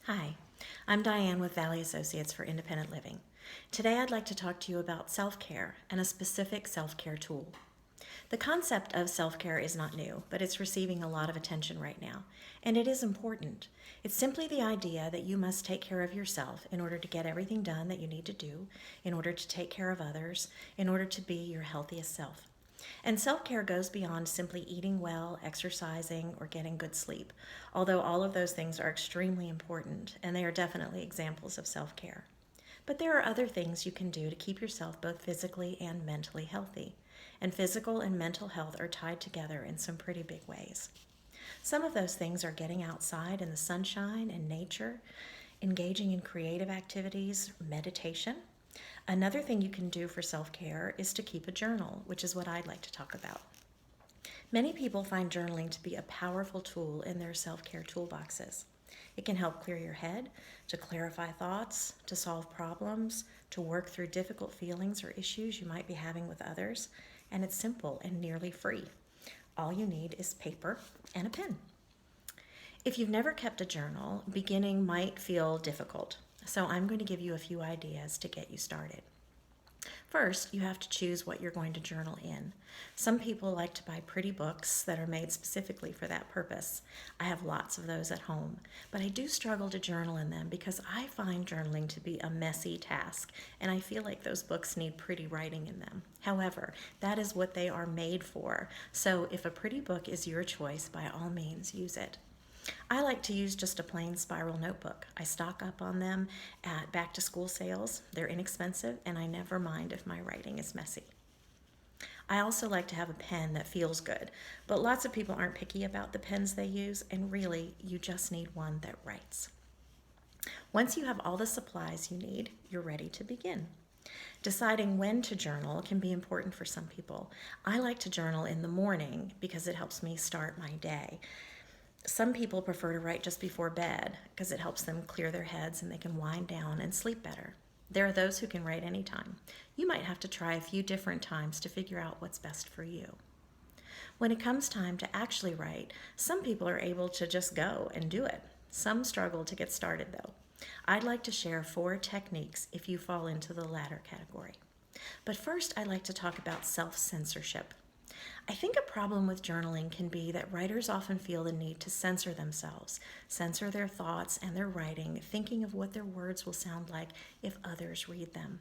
Hi, I'm Diane with Valley Associates for Independent Living. Today I'd like to talk to you about self-care and a specific self-care tool. The concept of self-care is not new, but it's receiving a lot of attention right now, and it is important. It's simply the idea that you must take care of yourself in order to get everything done that you need to do, in order to take care of others, in order to be your healthiest self. And self-care goes beyond simply eating well, exercising, or getting good sleep, although all of those things are extremely important, and they are definitely examples of self-care. But there are other things you can do to keep yourself both physically and mentally healthy. And physical and mental health are tied together in some pretty big ways. Some of those things are getting outside in the sunshine and nature, engaging in creative activities, meditation. Another thing you can do for self-care is to keep a journal, which is what I'd like to talk about. Many people find journaling to be a powerful tool in their self-care toolboxes. It can help clear your head, to clarify thoughts, to solve problems, to work through difficult feelings or issues you might be having with others, and it's simple and nearly free. All you need is paper and a pen. If you've never kept a journal, beginning might feel difficult, so I'm going to give you a few ideas to get you started. First, you have to choose what you're going to journal in. Some people like to buy pretty books that are made specifically for that purpose. I have lots of those at home, but I do struggle to journal in them because I find journaling to be a messy task, and I feel like those books need pretty writing in them. However, that is what they are made for, so if a pretty book is your choice, by all means, use it. I like to use just a plain spiral notebook. I stock up on them at back to school sales. They're inexpensive, and I never mind if my writing is messy. I also like to have a pen that feels good, but lots of people aren't picky about the pens they use, and really, you just need one that writes. Once you have all the supplies you need, you're ready to begin. Deciding when to journal can be important for some people. I like to journal in the morning because it helps me start my day. Some people prefer to write just before bed because it helps them clear their heads and they can wind down and sleep better. There are those who can write anytime. You might have to try a few different times to figure out what's best for you. When it comes time to actually write, some people are able to just go and do it. Some struggle to get started though. I'd like to share 4 techniques if you fall into the latter category. But first, I'd like to talk about self-censorship. I think a problem with journaling can be that writers often feel the need to censor themselves, censor their thoughts and their writing, thinking of what their words will sound like if others read them.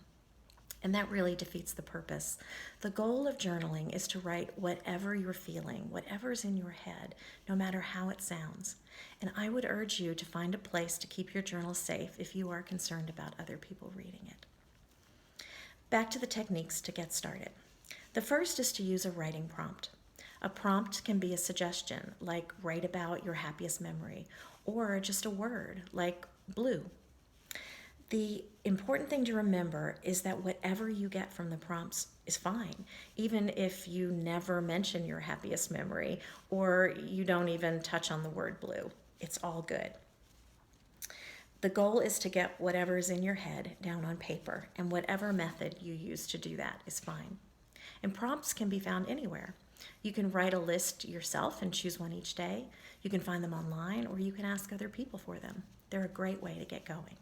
And that really defeats the purpose. The goal of journaling is to write whatever you're feeling, whatever's in your head, no matter how it sounds. And I would urge you to find a place to keep your journal safe if you are concerned about other people reading it. Back to the techniques to get started. The first is to use a writing prompt. A prompt can be a suggestion, like write about your happiest memory, or just a word, like blue. The important thing to remember is that whatever you get from the prompts is fine, even if you never mention your happiest memory or you don't even touch on the word blue. It's all good. The goal is to get whatever's in your head down on paper, and whatever method you use to do that is fine. And prompts can be found anywhere. You can write a list yourself and choose one each day. You can find them online, or you can ask other people for them. They're a great way to get going.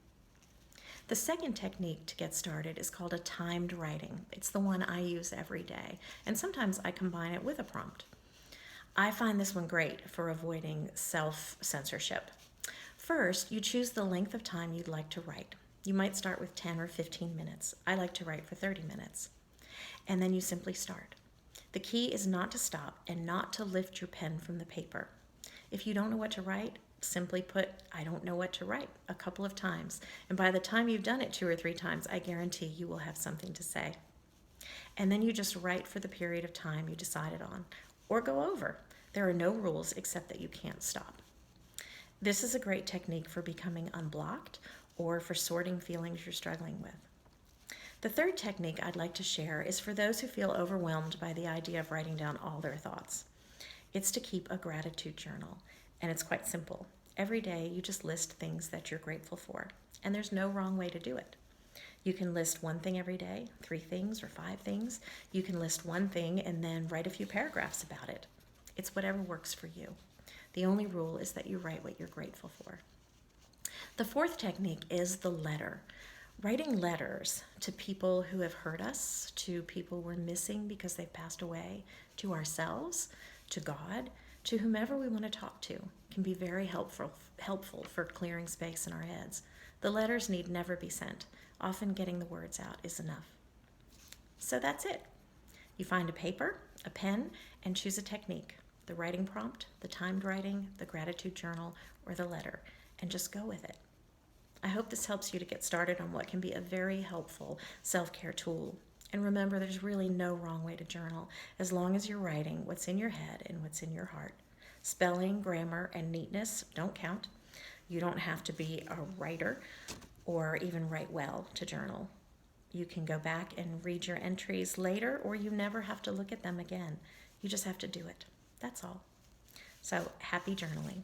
The second technique to get started is called a timed writing. It's the one I use every day, and sometimes I combine it with a prompt. I find this one great for avoiding self-censorship. First, you choose the length of time you'd like to write. You might start with 10 or 15 minutes. I like to write for 30 minutes. And then you simply start. The key is not to stop and not to lift your pen from the paper. If you don't know what to write, simply put, I don't know what to write, a couple of times. And by the time you've done it 2 or 3 times, I guarantee you will have something to say. And then you just write for the period of time you decided on, or go over. There are no rules except that you can't stop. This is a great technique for becoming unblocked or for sorting feelings you're struggling with. The third technique I'd like to share is for those who feel overwhelmed by the idea of writing down all their thoughts. It's to keep a gratitude journal, and it's quite simple. Every day you just list things that you're grateful for, and there's no wrong way to do it. You can list 1 thing every day, 3 things or 5 things. You can list 1 thing and then write a few paragraphs about it. It's whatever works for you. The only rule is that you write what you're grateful for. The fourth technique is the letter. Writing letters to people who have hurt us, to people we're missing because they've passed away, to ourselves, to God, to whomever we want to talk to, can be very helpful for clearing space in our heads. The letters need never be sent. Often getting the words out is enough. So that's it. You find a paper, a pen, and choose a technique. The writing prompt, the timed writing, the gratitude journal, or the letter, and just go with it. I hope this helps you to get started on what can be a very helpful self-care tool. And remember, there's really no wrong way to journal as long as you're writing what's in your head and what's in your heart. Spelling, grammar, and neatness don't count. You don't have to be a writer or even write well to journal. You can go back and read your entries later, or you never have to look at them again. You just have to do it. That's all. So happy journaling.